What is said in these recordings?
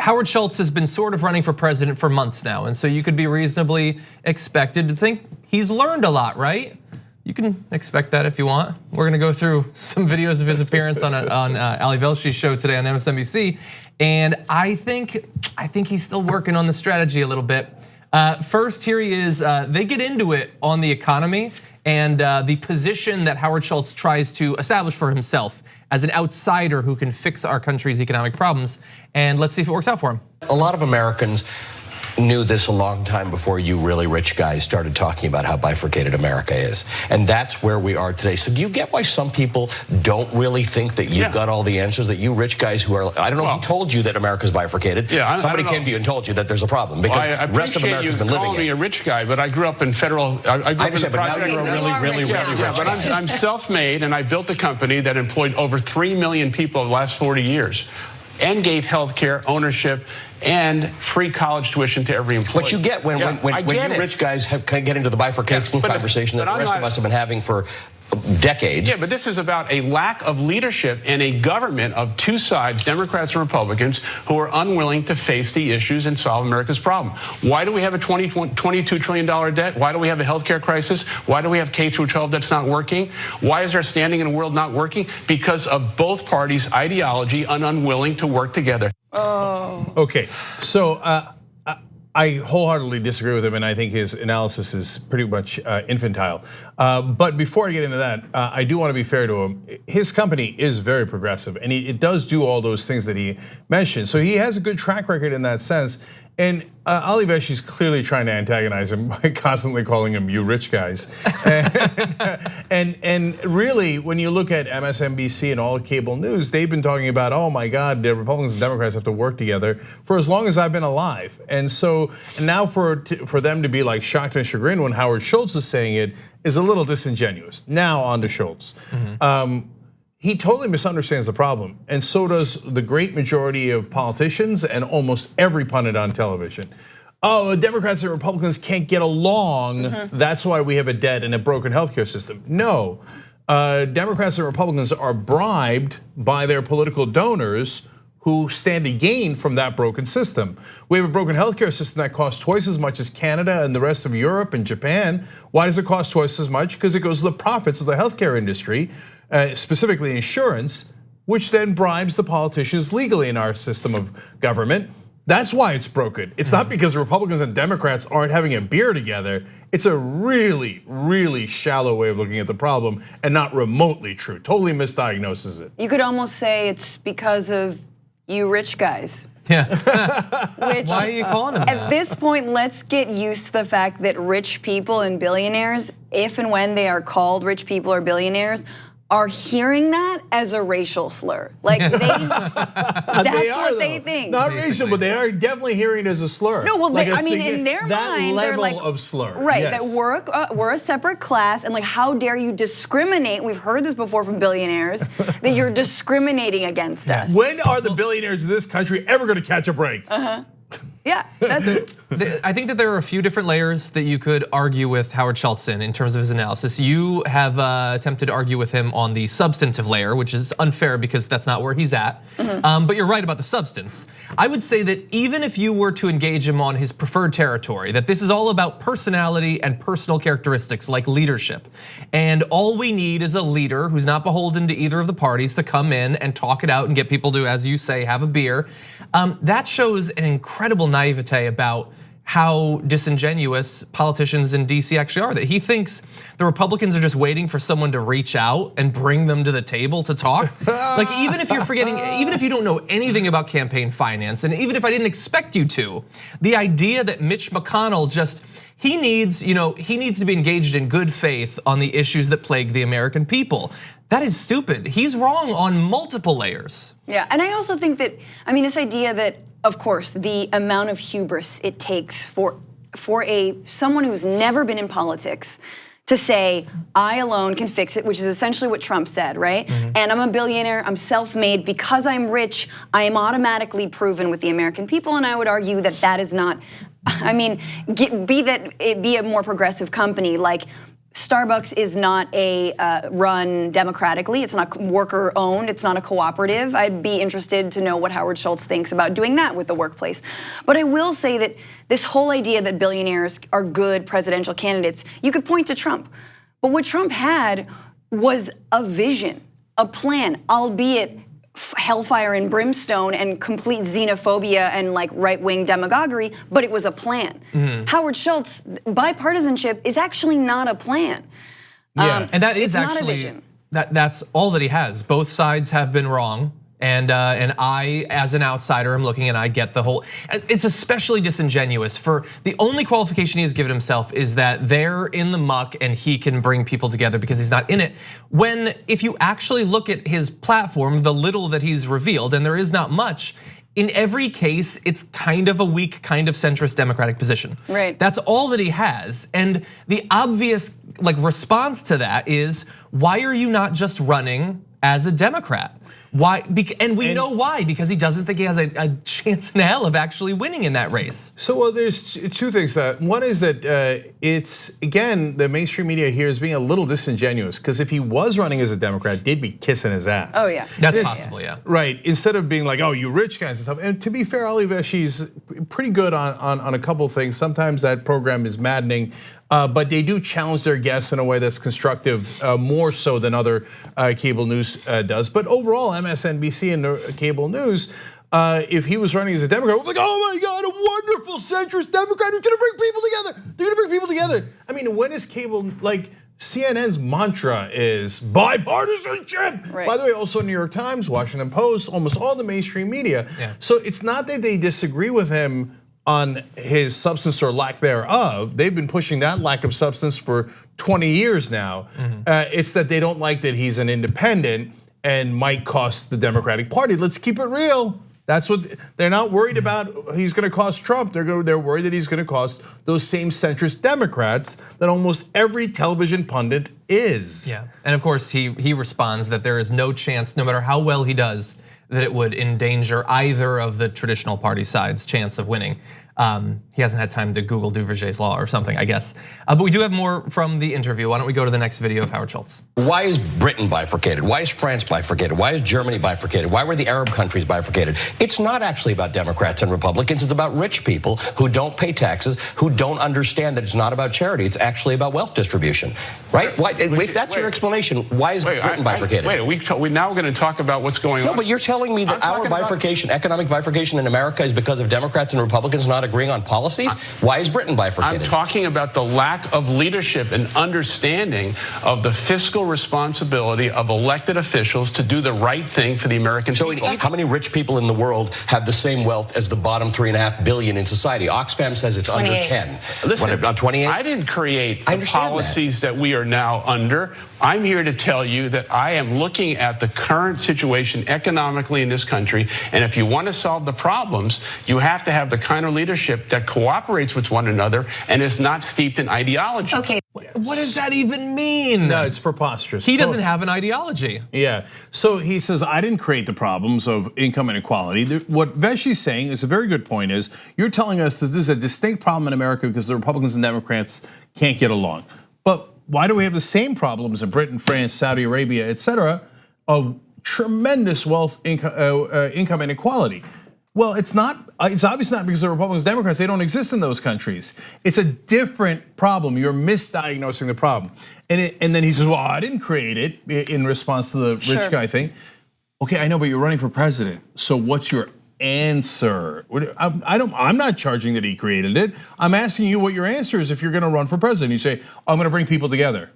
Howard Schultz has been sort of running for president for months now, and so you could be reasonably expected to think he's learned a lot, right? You can expect that if you want. We're gonna go through some videos of his appearance on Ali Velshi's show today on MSNBC, and I think he's still working on the strategy a little bit. First, here he is. They get into it on the economy and the position that Howard Schultz tries to establish for himself as an outsider who can fix our country's economic problems. And let's see if it works out for him. A lot of Americans knew this a long time before you really rich guys started talking about how bifurcated America is. And that's where we are today. So do you get why some people don't really think that you've got all the answers, that you rich guys who are, I don't know who told you that America's bifurcated. Somebody came to you and told you that there's a problem because the rest of America's been living it. I appreciate you calling me a rich guy, but I grew up in federal, I grew up in the but now you're a really rich guy. But I'm self-made and I built a company that employed over 3 million people over the last 40 years and gave health care, ownership, and free college tuition to every employee. But you get when you rich guys get into the bifurcation conversation that the rest of us have been having for decades. Yeah, but this is about a lack of leadership and a government of two sides, Democrats and Republicans, who are unwilling to face the issues and solve America's problem. Why do we have a $22 trillion debt? Why do we have a healthcare crisis? Why do we have K through 12 that's not working? Why is our standing in the world not working? Because of both parties' ideology and unwilling to work together. Okay, so I wholeheartedly disagree with him, and I think his analysis is pretty much infantile. But before I get into that, I do want to be fair to him. His company is very progressive, and it does do all those things that he mentioned. So he has a good track record in that sense. And Ali Velshi's clearly trying to antagonize him by constantly calling him "you rich guys," and really, when you look at MSNBC and all cable news, they've been talking about, oh my God, the Republicans and Democrats have to work together for as long as I've been alive. And so now for them to be like shocked and chagrined when Howard Schultz is saying it is a little disingenuous. Now on to Schultz. He totally misunderstands the problem, and so does the great majority of politicians and almost every pundit on television. Oh, Democrats and Republicans can't get along, that's why we have a debt and a broken healthcare system. No, Democrats and Republicans are bribed by their political donors who stand to gain from that broken system. We have a broken healthcare system that costs twice as much as Canada and the rest of Europe and Japan. Why does it cost twice as much? Because it goes to the profits of the healthcare industry, specifically insurance, which then bribes the politicians legally in our system of government. That's why it's broken. It's not because the Republicans and Democrats aren't having a beer together. It's a really, really shallow way of looking at the problem and not remotely true. Totally misdiagnoses it. You could almost say it's because of you rich guys. Yeah. Which, why are you calling him that? At this point, let's get used to the fact that rich people and billionaires, if and when they are called rich people or billionaires, are hearing that as a racial slur. Like that's what they think. Not racial, but they are definitely hearing it as a slur. No, well, like I mean, in their mind, that they're level like, of slur. Right, yes. that we're a separate class, and like, how dare you discriminate? We've heard this before from billionaires, that you're discriminating against us. When are the billionaires in this country ever gonna catch a break? Yeah, that's it. I think that there are a few different layers that you could argue with Howard Schultz in terms of his analysis. You have attempted to argue with him on the substantive layer, which is unfair because that's not where he's at. But you're right about the substance. I would say that even if you were to engage him on his preferred territory, that this is all about personality and personal characteristics like leadership. And all we need is a leader who's not beholden to either of the parties to come in and talk it out and get people to, as you say, have a beer. That shows an incredible naivete about how disingenuous politicians in DC actually are. That he thinks the Republicans are just waiting for someone to reach out and bring them to the table to talk. Like even if you're forgetting, even if you don't know anything about campaign finance, and even if I didn't expect you to, the idea that Mitch McConnell he needs to be engaged in good faith on the issues that plague the American people. That is stupid. He's wrong on multiple layers. Yeah, and I also think that, I mean, this idea that, of course, the amount of hubris it takes for someone who's never been in politics to say, I alone can fix it, which is essentially what Trump said, right? And I'm a billionaire, I'm self-made, because I'm rich, I am automatically proven with the American people, and I would argue that that is not, I mean, be a more progressive company, like Starbucks is not a run democratically. It's not worker owned. It's not a cooperative. I'd be interested to know what Howard Schultz thinks about doing that with the workplace. But I will say that this whole idea that billionaires are good presidential candidates, you could point to Trump. But what Trump had was a vision, a plan, albeit hellfire and brimstone and complete xenophobia and like right-wing demagoguery, but it was a plan. Howard Schultz, bipartisanship is actually not a plan. Yeah, and that is it's not a actually, vision. that's all that he has. Both sides have been wrong. And I, as an outsider, am looking and I get the whole, it's especially disingenuous for the only qualification he has given himself is that they're in the muck and he can bring people together because he's not in it. When if you actually look at his platform, the little that he's revealed, and there is not much, in every case, it's kind of a weak, kind of centrist Democratic position. Right. That's all that he has. And the obvious response to that is, why are you not just running as a Democrat? Why? And we know why, because he doesn't think he has a chance in hell of actually winning in that race. So, well, there's two things. One is that it's, again, the mainstream media here is being a little disingenuous, because if he was running as a Democrat, they'd be kissing his ass. Oh, yeah. That's possible, yeah. Right, instead of being like, oh, you rich guys and stuff. And to be fair, Ali Velshi's pretty good on a couple of things. Sometimes that program is maddening. But they do challenge their guests in a way that's constructive, more so than other cable news does. But overall, MSNBC and the cable news, if he was running as a Democrat, we're like, oh my God, a wonderful centrist Democrat who's gonna bring people together. They're gonna bring people together. I mean, when is cable, like CNN's mantra is bipartisanship. Right. By the way, also New York Times, Washington Post, almost all the mainstream media. Yeah. So it's not that they disagree with him on his substance or lack thereof. They've been pushing that lack of substance for 20 years now. It's that they don't like that he's an independent and might cost the Democratic Party. Let's keep it real. That's what they're not worried about. He's going to cost Trump. They're worried that he's going to cost those same centrist Democrats that almost every television pundit is. Yeah, and of course he responds that there is no chance, no matter how well he does, that it would endanger either of the traditional party sides' chance of winning. He hasn't had time to Google Duverger's law or something, I guess. But we do have more from the interview. Why don't we go to the next video of Howard Schultz? Why is Britain bifurcated? Why is France bifurcated? Why is Germany bifurcated? Why were the Arab countries bifurcated? It's not actually about Democrats and Republicans. It's about rich people who don't pay taxes, who don't understand that it's not about charity. It's actually about wealth distribution, right? Why, if that's your explanation, why is Britain bifurcated? We're now going to talk about what's going on. No, but you're telling me that our bifurcation, economic bifurcation in America is because of Democrats and Republicans not agreeing on policies? Why is Britain bifurcated? I'm talking about the lack of leadership and understanding of the fiscal responsibility of elected officials to do the right thing for the American people. How many rich people in the world have the same wealth as the bottom 3.5 billion in society? Oxfam says it's 28. Under 10. Listen, 28? I didn't create the policies that we are now under. I'm here to tell you that I am looking at the current situation economically in this country, and if you want to solve the problems, you have to have the kind of leadership that cooperates with one another and is not steeped in ideology. Okay, what does that even mean? No, it's preposterous. He doesn't have an ideology. Yeah, so he says, I didn't create the problems of income inequality. What Velshi's saying is a very good point is, you're telling us that this is a distinct problem in America because the Republicans and Democrats can't get along. But why do we have the same problems in Britain, France, Saudi Arabia, et cetera, of tremendous wealth income inequality? Well, it's obviously not because the Republicans and Democrats, they don't exist in those countries. It's a different problem. You're misdiagnosing the problem. And then he says, well, I didn't create it in response to the rich guy thing. Okay, I know, but you're running for president. So what's your answer? I'm not charging that he created it. I'm asking you what your answer is if you're gonna run for president. You say, I'm gonna bring people together.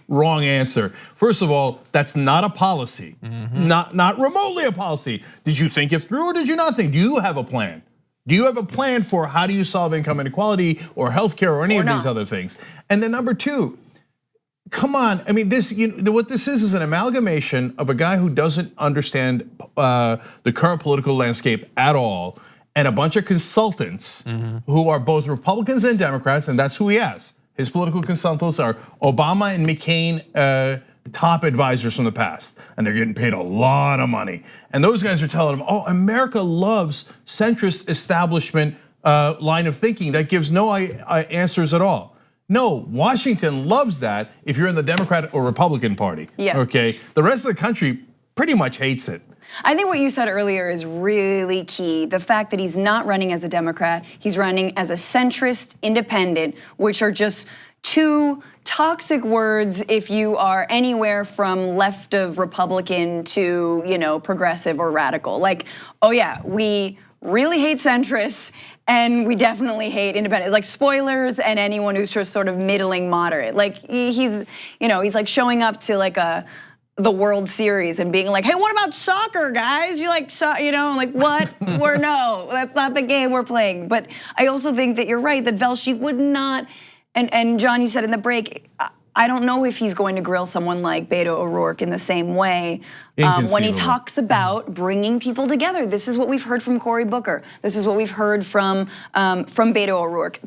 Wrong answer. First of all, that's not a policy, not remotely a policy. Did you think it through or did you not think? Do you have a plan? Do you have a plan for how do you solve income inequality or healthcare or any of these other things? And then number two, come on, I mean, what this is an amalgamation of a guy who doesn't understand the current political landscape at all, and a bunch of consultants who are both Republicans and Democrats, and that's who he has. His political consultants are Obama and McCain, top advisors from the past, and they're getting paid a lot of money. And those guys are telling him, oh, America loves centrist establishment line of thinking that gives no answers at all. No, Washington loves that if you're in the Democratic or Republican Party. Yeah. Okay. The rest of the country pretty much hates it. I think what you said earlier is really key. The fact that he's not running as a Democrat, he's running as a centrist independent, which are just two toxic words if you are anywhere from left of Republican to, progressive or radical. Like, oh yeah, we really hate centrists and we definitely hate independents. Like spoilers and anyone who's just sort of middling moderate. Like he's like showing up to like the World Series and being like, hey, what about soccer, guys? You like, like what? No, that's not the game we're playing. But I also think that you're right, that Velshi would not, and John, you said in the break, I don't know if he's going to grill someone like Beto O'Rourke in the same way when he talks about bringing people together. This is what we've heard from Cory Booker. This is what we've heard from Beto O'Rourke.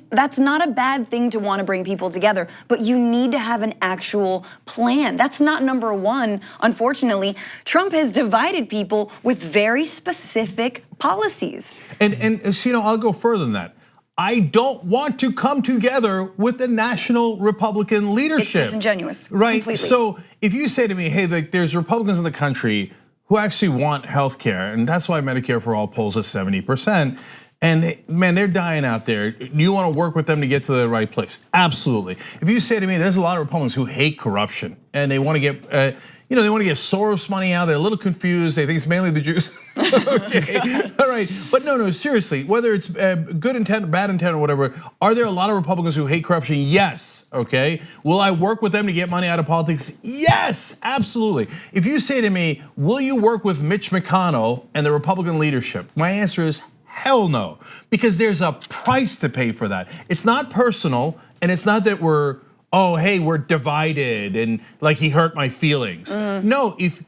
That's not a bad thing to want to bring people together, but you need to have an actual plan. That's not number one, unfortunately. Trump has divided people with very specific policies. And I'll go further than that. I don't want to come together with the national Republican leadership. It's disingenuous, right? Completely. So if you say to me, hey, there's Republicans in the country who actually want health care, and that's why Medicare for All polls at 70%, and they're dying out there. Do you want to work with them to get to the right place? Absolutely. If you say to me, there's a lot of Republicans who hate corruption, and they want to get, they want to get Soros money out. They're a little confused. They think it's mainly the Jews. Okay, all right. But no, seriously, whether it's good intent, bad intent, or whatever, are there a lot of Republicans who hate corruption? Yes, okay. Will I work with them to get money out of politics? Yes, absolutely. If you say to me, will you work with Mitch McConnell and the Republican leadership? My answer is hell no, because there's a price to pay for that. It's not personal, and it's not that we're divided and like he hurt my feelings. No, if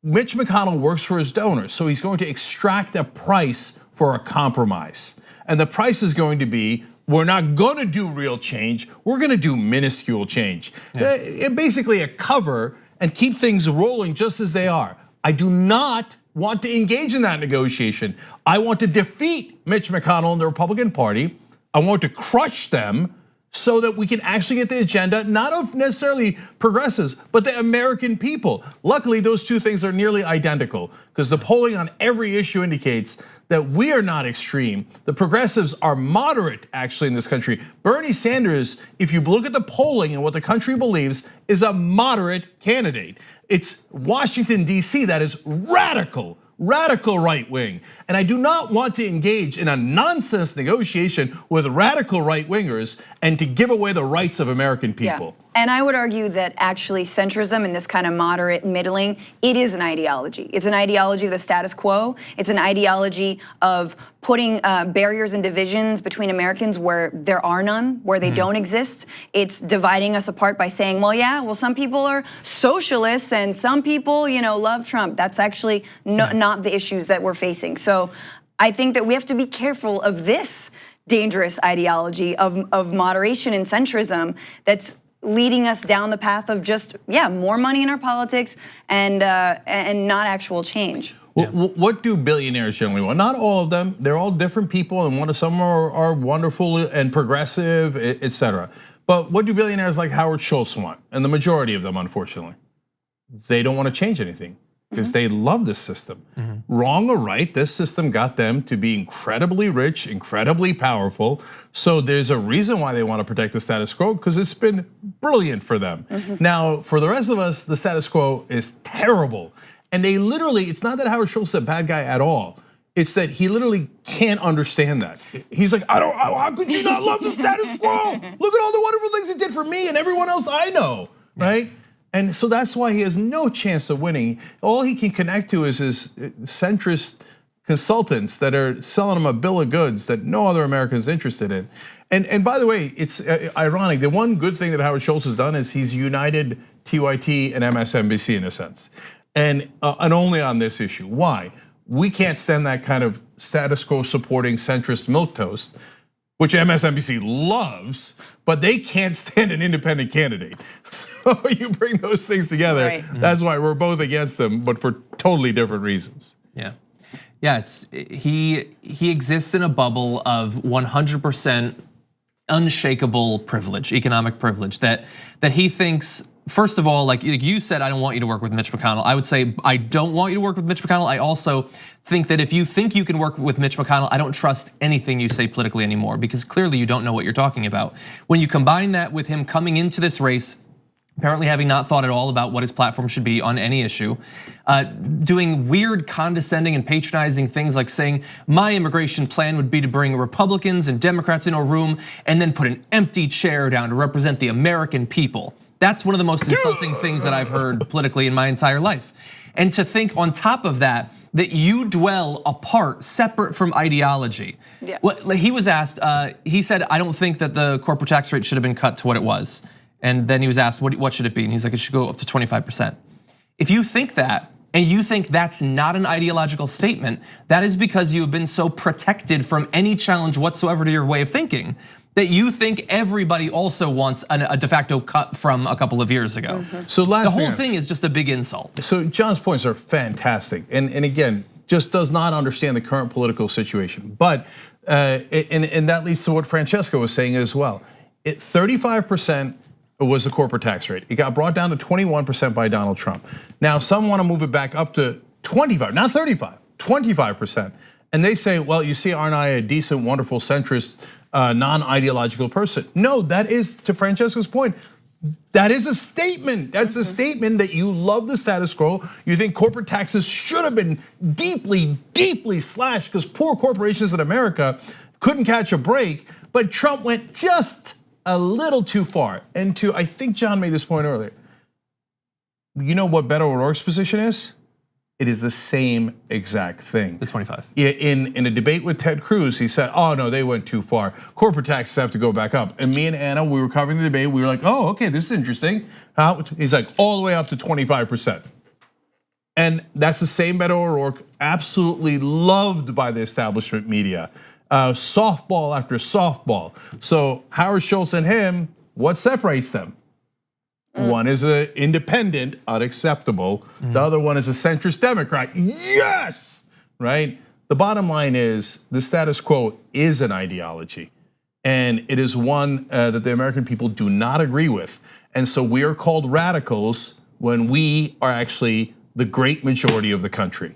Mitch McConnell works for his donors, so he's going to extract a price for a compromise. And the price is going to be, we're not gonna do real change, we're gonna do minuscule change. Yeah. Basically a cover and keep things rolling just as they are. I do not want to engage in that negotiation. I want to defeat Mitch McConnell and the Republican Party. I want to crush them so that we can actually get the agenda, not of necessarily progressives, but the American people. Luckily, those two things are nearly identical because the polling on every issue indicates that we are not extreme. The progressives are moderate actually in this country. Bernie Sanders, if you look at the polling and what the country believes, is a moderate candidate. It's Washington, D.C. that is radical right wing. And I do not want to engage in a nonsense negotiation with radical right wingers and to give away the rights of American people. Yeah. And I would argue that actually centrism and this kind of moderate middling, it is an ideology. It's an ideology of the status quo. It's an ideology of putting barriers and divisions between Americans where there are none, where they don't exist. It's dividing us apart by saying, well, some people are socialists and some people, love Trump. That's actually not the issues that we're facing. So I think that we have to be careful of this dangerous ideology of moderation and centrism that's leading us down the path of just, more money in our politics and not actual change. Well, what do billionaires generally want? Not all of them. They're all different people, and some are wonderful and progressive, etc. But what do billionaires like Howard Schultz want? And the majority of them, unfortunately, they don't want to change anything because they love this system. Wrong or right, this system got them to be incredibly rich, incredibly powerful. So there's a reason why they want to protect the status quo, because it's been brilliant for them. Now, for the rest of us, the status quo is terrible. And they literally, it's not that Howard Schultz is a bad guy at all. It's that he literally can't understand that. He's like, how could you not love the status quo? Look at all the wonderful things it did for me and everyone else I know, right? And so that's why he has no chance of winning. All he can connect to is his centrist consultants that are selling him a bill of goods that no other American is interested in. And by the way, it's ironic. The one good thing that Howard Schultz has done is he's united TYT and MSNBC in a sense. And only on this issue. Why? We can't stand that kind of status quo supporting centrist milquetoast, which MSNBC loves, but they can't stand an independent candidate. So you bring those things together. Right. That's why we're both against them, but for totally different reasons. Yeah, he exists in a bubble of 100% unshakable privilege, economic privilege, that he thinks, first of all, like you said, I don't want you to work with Mitch McConnell. I would say I don't want you to work with Mitch McConnell. I also think that if you think you can work with Mitch McConnell, I don't trust anything you say politically anymore, because clearly you don't know what you're talking about. When you combine that with him coming into this race, apparently having not thought at all about what his platform should be on any issue, doing weird, condescending and patronizing things like saying, my immigration plan would be to bring Republicans and Democrats in a room and then put an empty chair down to represent the American people. That's one of the most insulting things that I've heard politically in my entire life. And to think on top of that you dwell apart, separate from ideology. Yeah. He was asked, he said, I don't think that the corporate tax rate should have been cut to what it was. And then he was asked, what should it be? And he's like, it should go up to 25%. If you think that, and you think that's not an ideological statement, that is because you have been so protected from any challenge whatsoever to your way of thinking, that you think everybody also wants a de facto cut from a couple of years ago. So the whole thing is just a big insult. So John's points are fantastic, and again, just does not understand the current political situation. But and that leads to what Francesca was saying as well. 35% was the corporate tax rate. It got brought down to 21% by Donald Trump. Now some want to move it back up to 25, not 35, 25%. And they say, well, you see, aren't I a decent, wonderful, centrist, non-ideological person? No, that is, to Francesca's point, that is a statement. That's a statement that you love the status quo. You think corporate taxes should have been deeply, deeply slashed because poor corporations in America couldn't catch a break. But Trump went just a little too far. And I think John made this point earlier. You know what Beto O'Rourke's position is? It is the same exact thing. The 25. Yeah, in a debate with Ted Cruz, he said, oh no, they went too far. Corporate taxes have to go back up. And me and Anna, we were covering the debate, we were like, oh, okay, this is interesting. He's like, all the way up to 25%. And that's the same Beto O'Rourke, absolutely loved by the establishment media. Softball after softball. So Howard Schultz and him, what separates them? One is an independent, unacceptable. The other one is a centrist Democrat. Yes, right? The bottom line is the status quo is an ideology, and it is one that the American people do not agree with. And so we are called radicals when we are actually the great majority of the country.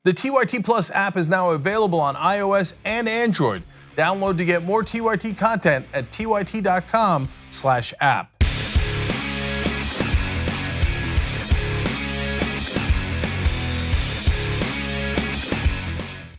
The TYT Plus app is now available on iOS and Android. Download to get more TYT content at tyt.com/app.